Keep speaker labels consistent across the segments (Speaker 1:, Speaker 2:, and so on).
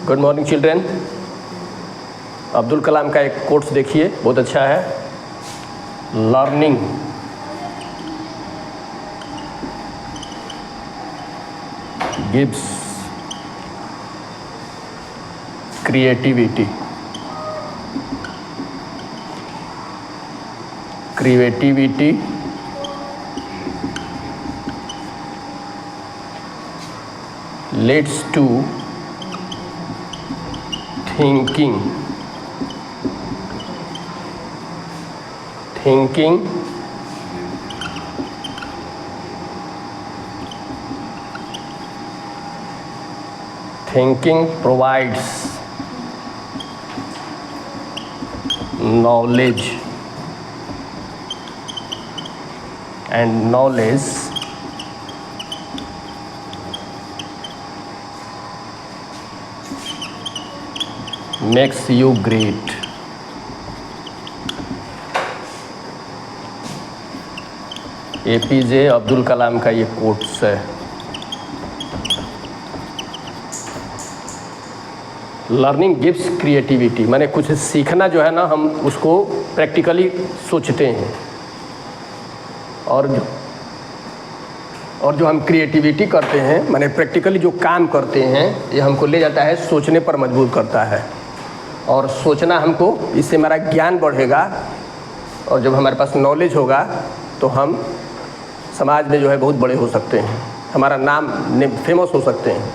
Speaker 1: Good morning children. Abdul Kalam का एक quotes देखिए, बहुत अच्छा है। Learning gives creativity. Creativity leads to thinking provides knowledge and knowledge makes you great। APJ Abdul Kalam का ये कोट्स है। लर्निंग गिव्स क्रिएटिविटी, माने कुछ सीखना जो है ना, हम उसको प्रैक्टिकली सोचते हैं, और जो हम क्रिएटिविटी करते हैं, माने प्रैक्टिकली जो काम करते हैं, ये हमको ले जाता है, सोचने पर मजबूर करता है। और सोचना हमको, इससे हमारा ज्ञान बढ़ेगा, और जब हमारे पास नॉलेज होगा तो हम समाज में जो है बहुत बड़े हो सकते हैं, हमारा नाम फेमस हो सकते हैं।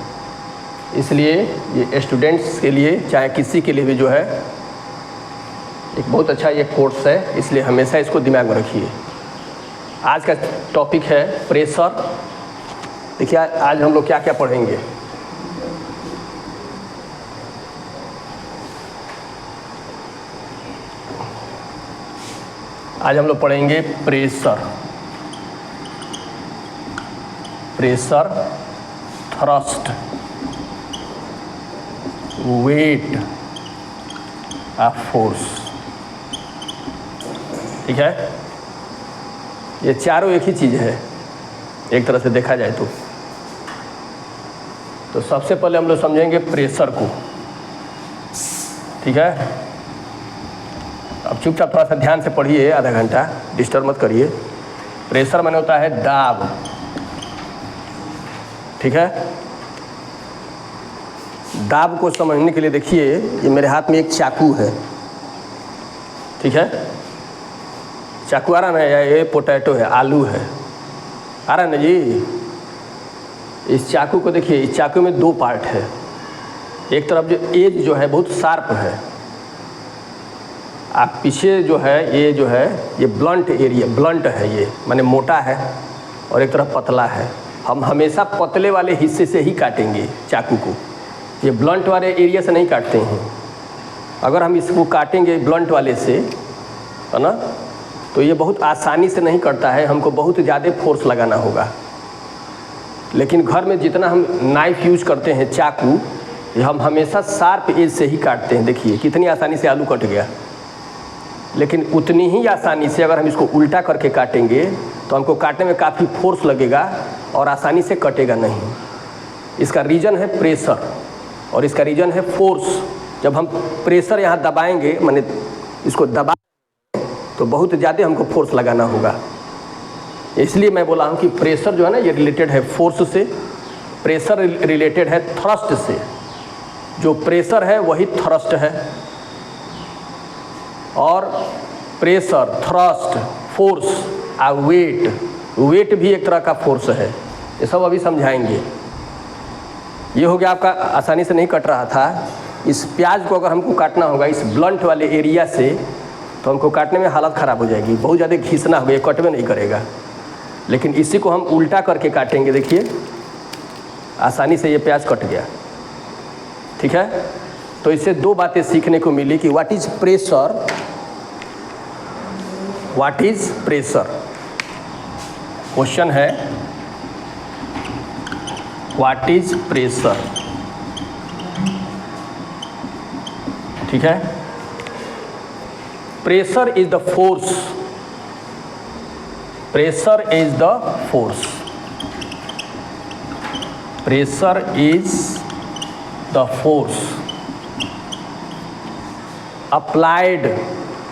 Speaker 1: इसलिए ये स्टूडेंट्स के लिए, चाहे किसी के लिए भी जो है, एक बहुत अच्छा ये कोर्स है, इसलिए हमेशा इसको दिमाग में रखिए। आज का टॉपिक है प्रेशर। देखिए आज हम लोग क्या क्या पढ़ेंगे। आज हम लोग पढ़ेंगे pressure, thrust, weight of force. ठीक है, ये चारों एक ही चीज़ है एक तरह से देखा जाए तो सबसे पहले हम लोग समझेंगे प्रेशर को। ठीक है, अब चुपचाप थोड़ा सा ध्यान से पढ़िए, आधा घंटा डिस्टर्ब मत करिए। प्रेशर माने होता है दाब। ठीक है, दाब को समझने के लिए देखिए, ये मेरे हाथ में एक चाकू है। ठीक है, चाकू आ रहा ना, ये पोटैटो है, आलू है, आ रहा ना जी। इस चाकू को देखिए, इस चाकू में दो पार्ट है। एक तरफ जो एज जो है बहुत शार्प है, आप पीछे जो है ये ब्लंट एरिया, ब्लंट है, ये माने मोटा है, और एक तरफ पतला है। हम हमेशा पतले वाले हिस्से से ही काटेंगे चाकू को, ये ब्लंट वाले एरिया से नहीं काटते हैं। अगर हम इसको काटेंगे ब्लंट वाले से, है ना, तो ये बहुत आसानी से नहीं कटता है, हमको बहुत ज़्यादा फोर्स लगाना होगा। लेकिन घर में जितना हम नाइफ यूज करते हैं, चाकू, ये हम हमेशा शार्प एज से ही काटते हैं। देखिए कितनी आसानी से आलू कट गया। लेकिन उतनी ही आसानी से अगर हम इसको उल्टा करके काटेंगे तो हमको काटने में काफ़ी फोर्स लगेगा और आसानी से कटेगा नहीं। इसका रीज़न है प्रेशर और इसका रीज़न है फोर्स। जब हम प्रेशर यहाँ दबाएंगे, माने इसको दबा, तो बहुत ज़्यादा हमको फोर्स लगाना होगा। इसलिए मैं बोला हूँ कि प्रेशर जो है ना, ये रिलेटेड है फोर्स से, प्रेशर रिलेटेड है थ्रस्ट से। जो प्रेशर है वही थ्रस्ट है, और प्रेशर, थ्रस्ट, फोर्स और वेट भी एक तरह का फोर्स है। ये सब अभी समझाएंगे। ये हो गया आपका, आसानी से नहीं कट रहा था। इस प्याज को अगर हमको काटना होगा इस ब्लंट वाले एरिया से, तो हमको काटने में हालत ख़राब हो जाएगी, बहुत ज़्यादा घिसना होगा, ये कट में नहीं करेगा। लेकिन इसी को हम उल्टा करके काटेंगे, देखिए आसानी से ये प्याज कट गया। ठीक है, तो इससे दो बातें सीखने को मिली कि what is pressure, what is pressure. Question है व्हाट इज़ प्रेशर। ठीक है, pressure is the force, pressure is the force, pressure is the force applied,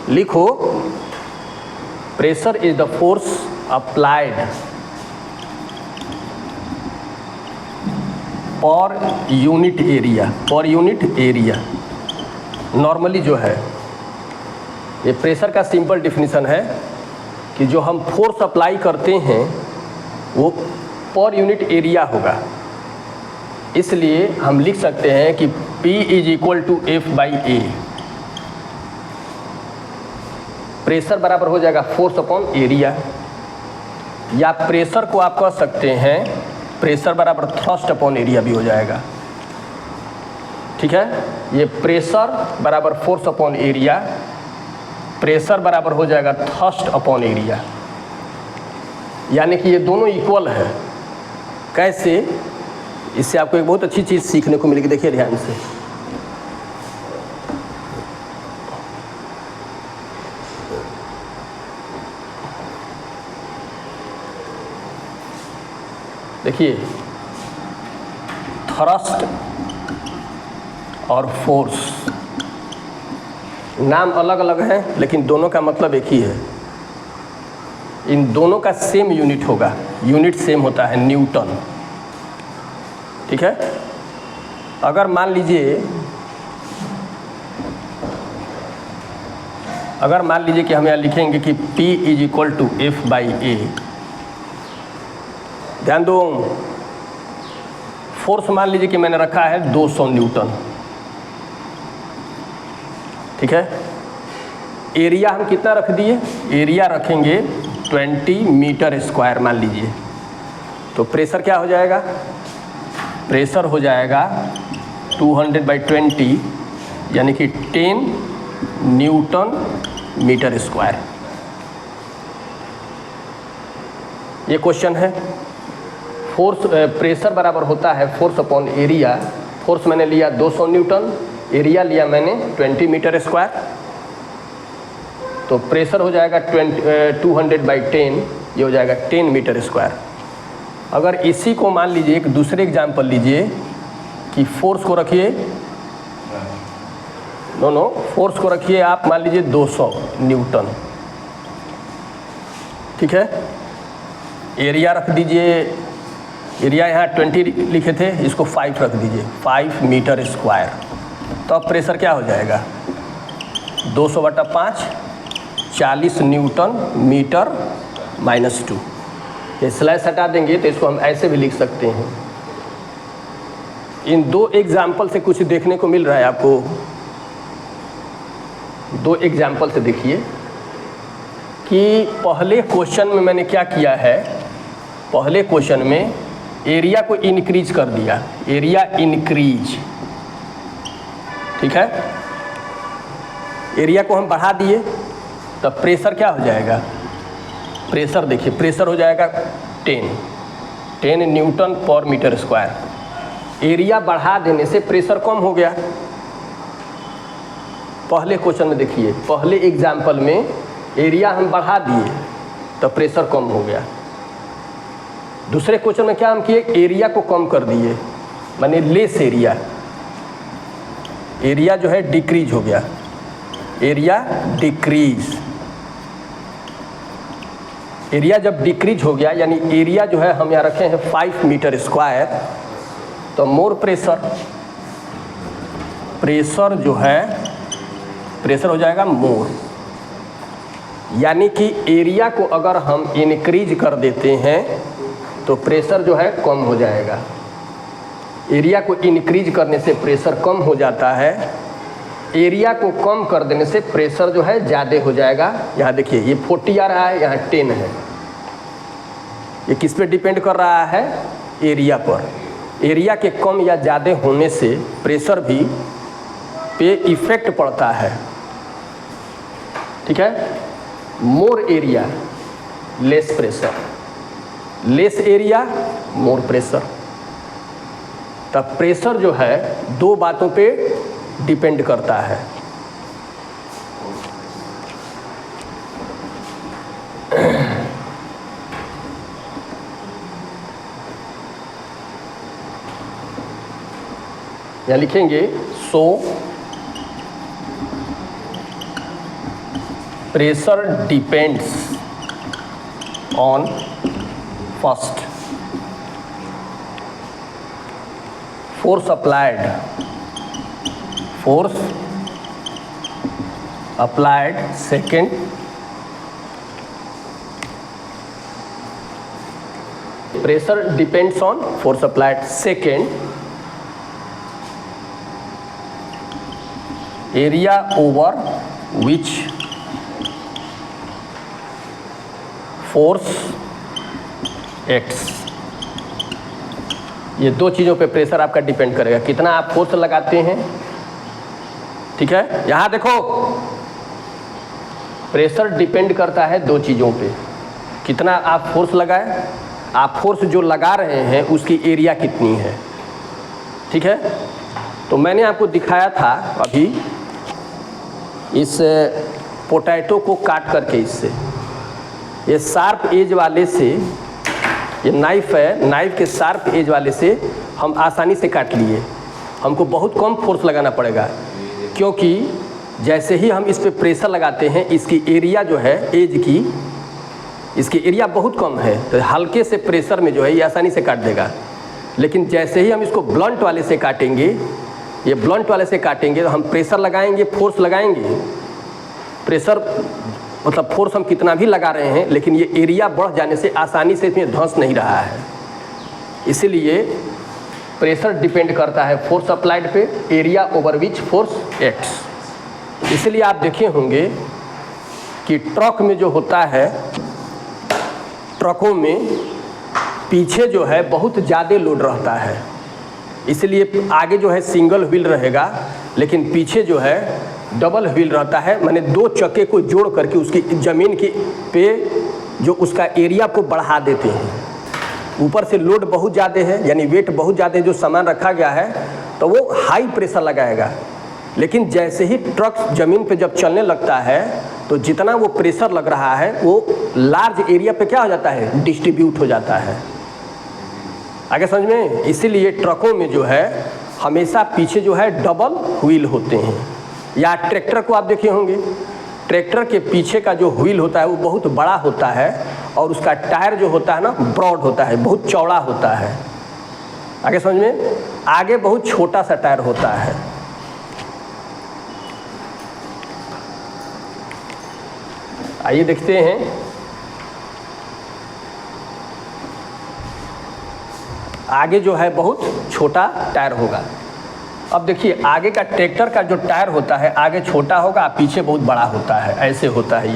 Speaker 1: लिखो, pressure is the force applied per unit area, per unit area. Normally जो है ये pressure का simple definition है कि जो हम फोर्स अप्लाई करते हैं वो पर यूनिट एरिया होगा। इसलिए हम लिख सकते हैं कि P is equal to F by A. Pressure बराबर हो जाएगा फोर्स अपॉन एरिया, या प्रेशर को आप कह सकते हैं प्रेशर बराबर थ्रस्ट अपॉन एरिया भी हो जाएगा। ठीक है, ये प्रेशर बराबर फोर्स अपॉन एरिया, प्रेशर बराबर हो जाएगा थ्रस्ट अपॉन एरिया, यानी कि ये दोनों इक्वल है। कैसे? इससे आपको एक बहुत अच्छी चीज़ सीखने को मिलेगी, देखिए ध्यान से। देखिए, थ्रस्ट और फोर्स नाम अलग अलग हैं, लेकिन दोनों का मतलब एक ही है। इन दोनों का सेम यूनिट होगा, यूनिट सेम होता है न्यूटन। ठीक है, अगर मान लीजिए कि हम यहाँ लिखेंगे कि P is equal to F by A. ध्यान दो, फोर्स मान लीजिए कि मैंने रखा है 200 न्यूटन। ठीक है, एरिया हम कितना रख दिए? एरिया रखेंगे 20 मीटर स्क्वायर मान लीजिए। तो प्रेशर क्या हो जाएगा? प्रेशर हो जाएगा 200 बाई 20 यानी कि 10 न्यूटन मीटर स्क्वायर। ये क्वेश्चन है। फोर्स प्रेशर बराबर होता है फोर्स अपॉन एरिया। फोर्स मैंने लिया 200 न्यूटन, एरिया लिया मैंने 20 मीटर स्क्वायर। तो प्रेशर हो जाएगा 200 बाई 10, ये हो जाएगा 10 मीटर स्क्वायर। अगर इसी को मान लीजिए एक दूसरे एग्जाम्पल लीजिए कि फोर्स को रखिए, फोर्स को रखिए आप मान लीजिए 200 न्यूटन। ठीक है, एरिया रख दीजिए, एरिया यहाँ 20 लिखे थे, इसको 5 रख दीजिए, 5 मीटर स्क्वायर। तो अब प्रेशर क्या हो जाएगा? 200 बटा 5, 40 न्यूटन मीटर माइनस 2। ये स्लैश हटा देंगे तो इसको हम ऐसे भी लिख सकते हैं। इन दो एग्जाम्पल से कुछ देखने को मिल रहा है आपको। दो एग्जाम्पल से देखिए कि पहले क्वेश्चन में मैंने क्या किया है। पहले क्वेश्चन में एरिया को इंक्रीज कर दिया, एरिया इंक्रीज। ठीक है, एरिया को हम बढ़ा दिए, तब प्रेशर क्या हो जाएगा? प्रेशर देखिए, प्रेशर हो जाएगा 10 न्यूटन पर मीटर स्क्वायर। एरिया बढ़ा देने से प्रेशर कम हो गया। पहले क्वेश्चन में देखिए, पहले एग्जाम्पल में एरिया हम बढ़ा दिए तो प्रेशर कम हो गया। दूसरे क्वेश्चन में क्या हम किए? एरिया को कम कर दिए, माने लेस एरिया। एरिया जो है डिक्रीज हो गया, एरिया डिक्रीज। एरिया जब डिक्रीज हो गया यानी एरिया जो है हम यहाँ रखे हैं 5 मीटर स्क्वायर, तो मोर प्रेशर, प्रेशर जो है प्रेशर हो जाएगा मोर। यानी कि एरिया को अगर हम इंक्रीज कर देते हैं तो प्रेशर जो है कम हो जाएगा। एरिया को इंक्रीज करने से प्रेशर कम हो जाता है, एरिया को कम कर देने से प्रेशर जो है ज़्यादा हो जाएगा। यहाँ देखिए ये 40 आ रहा है, यहाँ 10 है। ये किस पे डिपेंड कर रहा है? एरिया पर। एरिया के कम या ज़्यादा होने से प्रेशर भी पे इफेक्ट पड़ता है। ठीक है, more area less pressure, less area more pressure. तब प्रेशर जो है दो बातों पे डिपेंड करता है। यहाँ लिखेंगे so pressure depends on first force applied second pressure depends on force applied second area over which force acts। ये दो चीज़ों पे प्रेशर आपका डिपेंड करेगा, कितना आप फोर्स लगाते हैं। ठीक है, यहाँ देखो प्रेशर डिपेंड करता है दो चीज़ों पे, कितना आप फोर्स लगाए, आप फोर्स जो लगा रहे हैं उसकी एरिया कितनी है। ठीक है, तो मैंने आपको दिखाया था अभी इस पोटैटो को काट करके, इससे ये शार्प एज वाले से, ये नाइफ है, नाइफ के शार्प एज वाले से हम आसानी से काट लिए। हमको बहुत कम फोर्स लगाना पड़ेगा, क्योंकि जैसे ही हम इस पे प्रेशर लगाते हैं इसकी एरिया जो है एज की, इसकी एरिया बहुत कम है, तो हल्के से प्रेशर में जो है ये आसानी से काट देगा। लेकिन जैसे ही हम इसको ब्लंट वाले से काटेंगे, ये ब्लंट वाले से काटेंगे तो हम प्रेशर लगाएंगे, फोर्स लगाएंगे, प्रेशर मतलब फोर्स हम कितना भी लगा रहे हैं, लेकिन ये एरिया बढ़ जाने से आसानी से इसमें धंस नहीं रहा है। इसीलिए प्रेशर डिपेंड करता है फोर्स अप्लाइड पे, area over which force acts. इसलिए आप देखे होंगे कि ट्रक में जो होता है, ट्रकों में पीछे जो है बहुत ज़्यादा लोड रहता है, इसलिए आगे जो है सिंगल व्हील रहेगा, लेकिन पीछे जो है डबल व्हील रहता है। मैंने दो चक्के को जोड़ करके उसकी ज़मीन की पे जो उसका एरिया को बढ़ा देते हैं। ऊपर से लोड बहुत ज़्यादा है, यानी वेट बहुत ज़्यादा जो सामान रखा गया है, तो वो हाई प्रेशर लगाएगा। लेकिन जैसे ही ट्रक ज़मीन पे जब चलने लगता है तो जितना वो प्रेशर लग रहा है वो लार्ज एरिया पे क्या हो जाता है, डिस्ट्रीब्यूट हो जाता है। आगे समझ में? इसीलिए ट्रकों में जो है हमेशा पीछे जो है डबल व्हील होते हैं। या ट्रैक्टर को आप देखे होंगे, ट्रैक्टर के पीछे का जो व्हील होता है वो बहुत बड़ा होता है और उसका टायर जो होता है ना ब्रॉड होता है, बहुत चौड़ा होता है। आगे समझ में? आगे बहुत छोटा सा टायर होता है। आइए देखते हैं, आगे जो है बहुत छोटा टायर होगा। अब देखिए आगे का ट्रैक्टर का जो टायर होता है आगे छोटा होगा, पीछे बहुत बड़ा होता है, ऐसे होता है।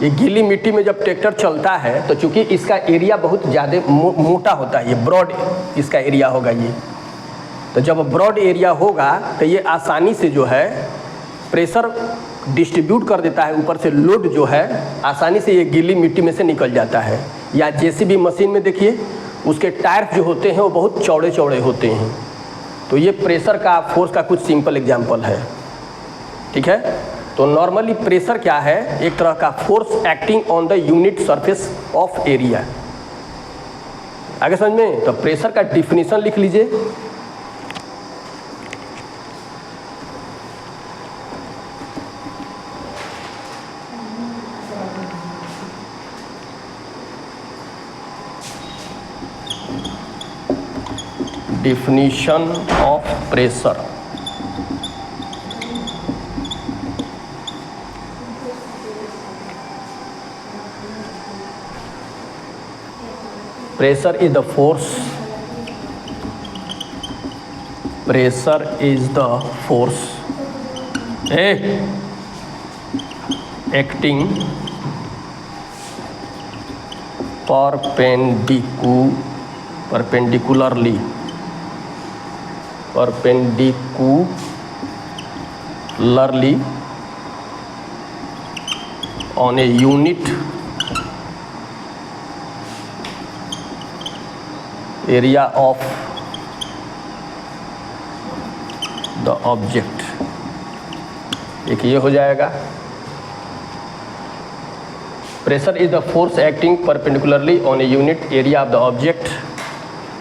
Speaker 1: ये गीली मिट्टी में जब ट्रैक्टर चलता है तो चूंकि इसका एरिया बहुत ज़्यादा मोटा होता है, ये ब्रॉड इसका एरिया होगा ये, तो जब ब्रॉड एरिया होगा तो ये आसानी से जो है प्रेशर डिस्ट्रीब्यूट कर देता है, ऊपर से लोड जो है आसानी से ये गीली मिट्टी में से निकल जाता है। या जेसीबी मशीन में देखिए उसके टायर जो होते हैं वो बहुत चौड़े चौड़े होते हैं। तो ये प्रेशर का, फोर्स का कुछ सिंपल एग्जांपल है। ठीक है, तो नॉर्मली प्रेशर क्या है, एक तरह का force acting on the unit surface of area. आगे समझ में? तो प्रेशर का डिफिनीशन लिख लीजिए। Definition of pressure। Pressure is the force, pressure is the force acting perpendicularly on a unit area of the object। एक ये हो जाएगा, pressure is the force acting perpendicularly on a unit area of the object.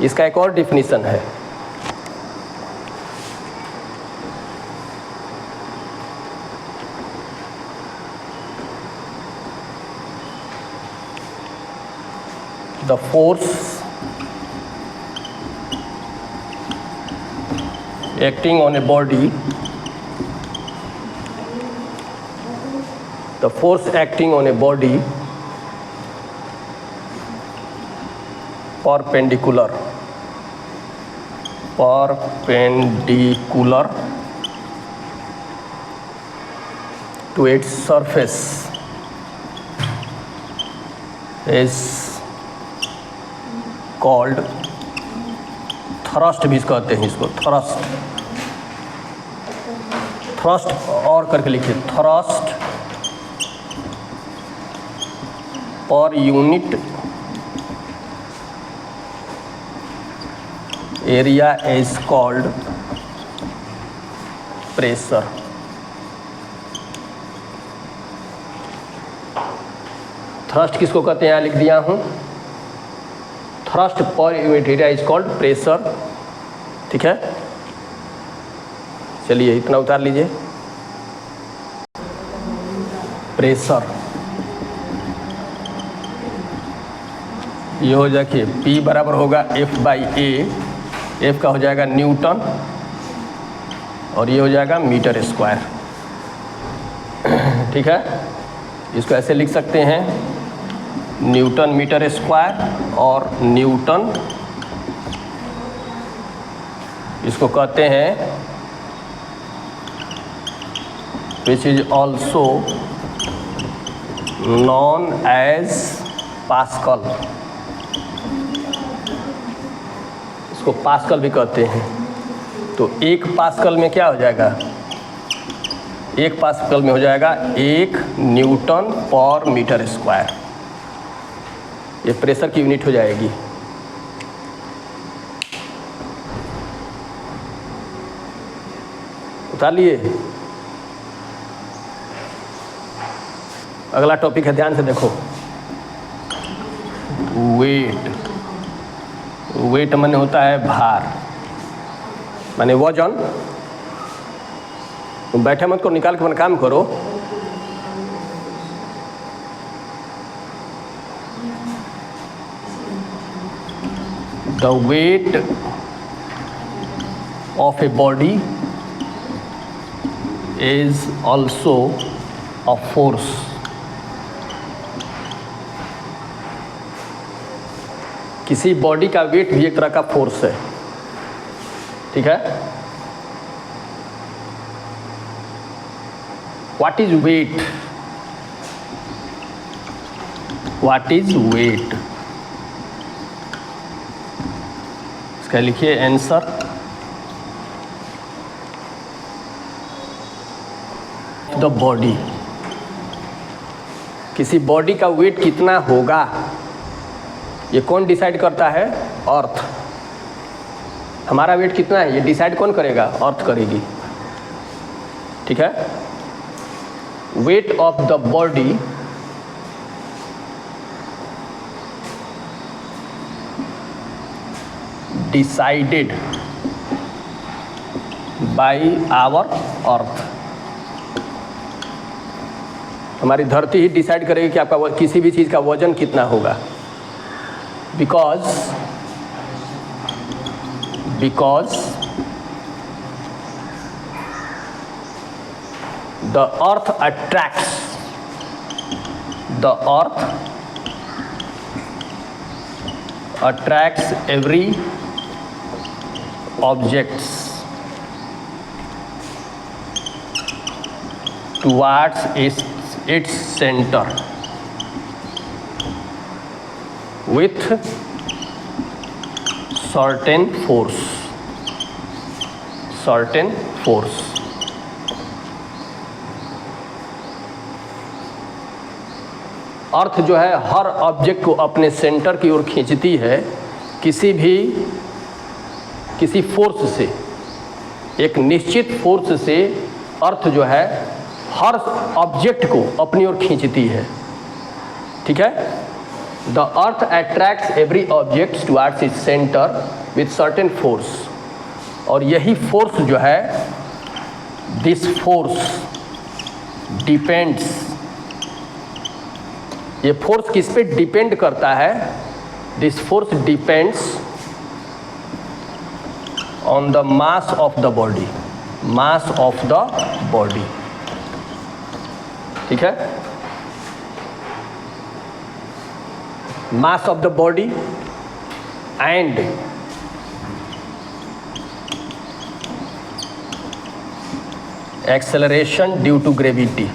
Speaker 1: इसका एक और definition है, the force acting on a body, the force acting on a body perpendicular to its surface is called thrust भी कहते हैं इसको, thrust और करके लिखिए, थ्रस्ट पर unit area is called pressure. Thrust किसको कहते हैं यहाँ लिख दिया हूँ, थ्रस्ट पर unit area is called pressure. ठीक है, चलिए इतना उतार लीजिए। प्रेशर ये हो जाए P बराबर होगा F/A, F का हो जाएगा न्यूटन और ये हो जाएगा मीटर स्क्वायर। ठीक है, इसको ऐसे लिख सकते हैं, न्यूटन मीटर स्क्वायर, और न्यूटन इसको कहते हैं which is also known as pascal, इसको पास्कल भी कहते हैं। तो एक पास्कल में क्या हो जाएगा, एक पास्कल में हो जाएगा 1 न्यूटन पर मीटर स्क्वायर, ये प्रेशर की यूनिट हो जाएगी। उतार लिए। अगला टॉपिक है, ध्यान से देखो, वेट। वेट माने होता है भार, माने वजन। तुम बैठे मत करो, निकाल के अपना काम करो। The weight of a body is also a force. किसी बॉडी का वेट भी एक तरह का फोर्स है। ठीक है, what is weight, what is weight, इसका लिखिए आंसर। द बॉडी, किसी बॉडी का वेट कितना होगा ये कौन डिसाइड करता है, अर्थ। हमारा वेट कितना है ये डिसाइड कौन करेगा, अर्थ करेगी। ठीक है, weight of the body decided by our earth, हमारी धरती ही डिसाइड करेगी कि आपका किसी भी चीज़ का वजन कितना होगा। because the earth attracts every objects towards its center with certain force, अर्थ जो है हर ऑब्जेक्ट को अपने सेंटर की ओर खींचती है, किसी फोर्स से, एक निश्चित फोर्स से अर्थ जो है हर ऑब्जेक्ट को अपनी ओर खींचती है। ठीक है, the earth attracts every object towards its centre with certain force, और यही फोर्स जो है, दिस फोर्स डिपेंड्स, ये फोर्स किस पे डिपेंड करता है, this force depends on the mass of the body, mass of the body, ठीक है, mass of the body and acceleration due to gravity,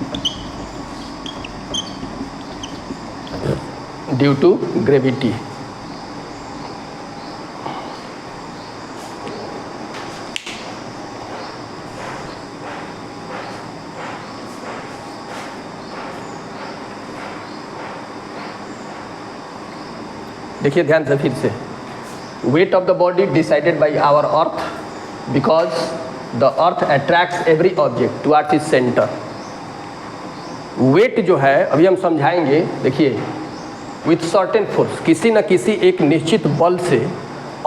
Speaker 1: due to gravity. देखिए ध्यान से फिर से, weight of the body decided by our earth because the earth attracts every object towards its center. Weight जो है अभी हम समझाएंगे, देखिए विथ सर्टेन फोर्स, किसी न किसी एक निश्चित बल से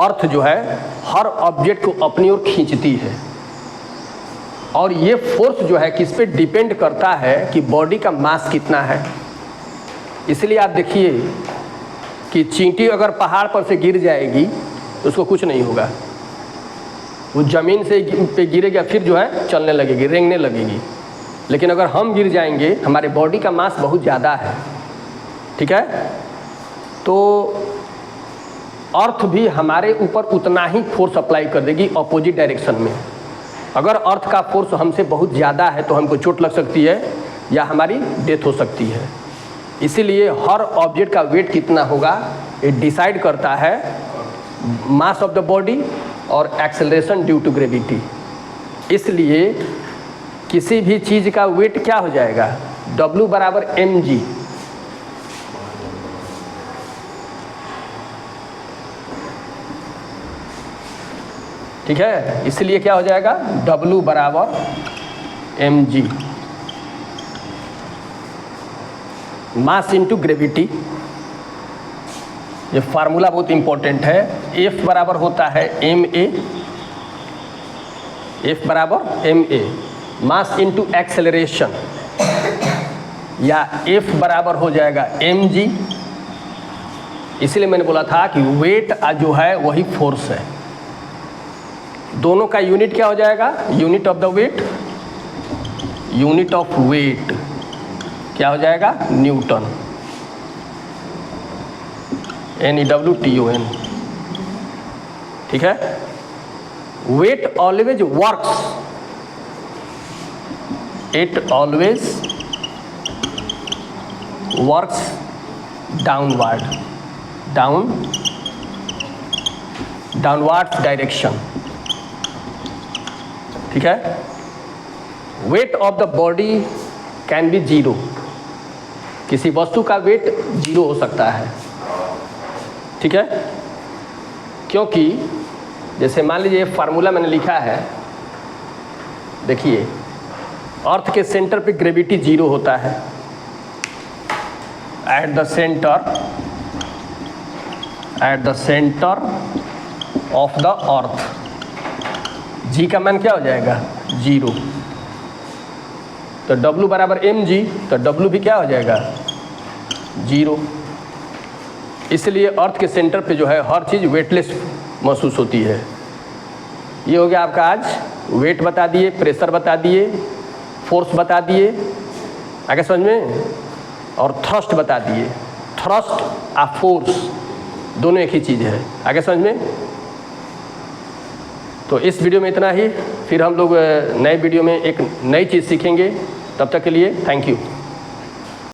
Speaker 1: अर्थ जो है हर ऑब्जेक्ट को अपनी ओर खींचती है, और ये फोर्स जो है किस पे डिपेंड करता है कि बॉडी का मास कितना है। इसलिए आप देखिए कि चींटी अगर पहाड़ पर से गिर जाएगी तो उसको कुछ नहीं होगा, वो ज़मीन से पे गिरेगा फिर जो है चलने लगेगी, रेंगने लगेगी। लेकिन अगर हम गिर जाएंगे, हमारे बॉडी का मास बहुत ज़्यादा है, ठीक है, तो अर्थ भी हमारे ऊपर उतना ही फोर्स अप्लाई कर देगी अपोजिट डायरेक्शन में। अगर अर्थ का फोर्स हमसे बहुत ज़्यादा है तो हमको चोट लग सकती है या हमारी डेथ हो सकती है। इसीलिए हर ऑब्जेक्ट का वेट कितना होगा ये डिसाइड करता है मास ऑफ द बॉडी और एक्सेलरेशन ड्यू टू ग्रेविटी। इसलिए किसी भी चीज़ का वेट क्या हो जाएगा, W बराबर mg, ठीक है। इसलिए क्या हो जाएगा, W बराबर mg, मास इंटू ग्रेविटी। ये फार्मूला बहुत इंपॉर्टेंट है। F बराबर होता है ma, F बराबर ma, मास इंटू एक्सेलरेशन, या F बराबर हो जाएगा mg। इसलिए मैंने बोला था कि वेट जो है वही फोर्स है। दोनों का यूनिट क्या हो जाएगा, unit of the weight, unit of weight क्या हो जाएगा, न्यूटन, NEWTON, ठीक है। Weight always works, it always works downward, downward direction, ठीक है। Weight of the body can be zero, किसी वस्तु का वेट जीरो हो सकता है, ठीक है, क्योंकि जैसे मान लीजिए फार्मूला मैंने लिखा है, देखिए अर्थ के सेंटर पे ग्रेविटी जीरो होता है, at the centre of the earth, g का मान क्या हो जाएगा, जीरो। तो W बराबर mg, तो W भी क्या हो जाएगा, जीरो। इसलिए अर्थ के सेंटर पे जो है हर चीज़ वेटलेस महसूस होती है। ये हो गया आपका आज, वेट बता दिए, प्रेशर बता दिए, फोर्स बता दिए, आगे समझ में, और थ्रस्ट बता दिए। थ्रस्ट और फोर्स दोनों एक ही चीज़ है, आगे समझ में। तो इस वीडियो में इतना ही, फिर हम लोग नए वीडियो में एक नई चीज़ सीखेंगे। तब तक के लिए थैंक यू।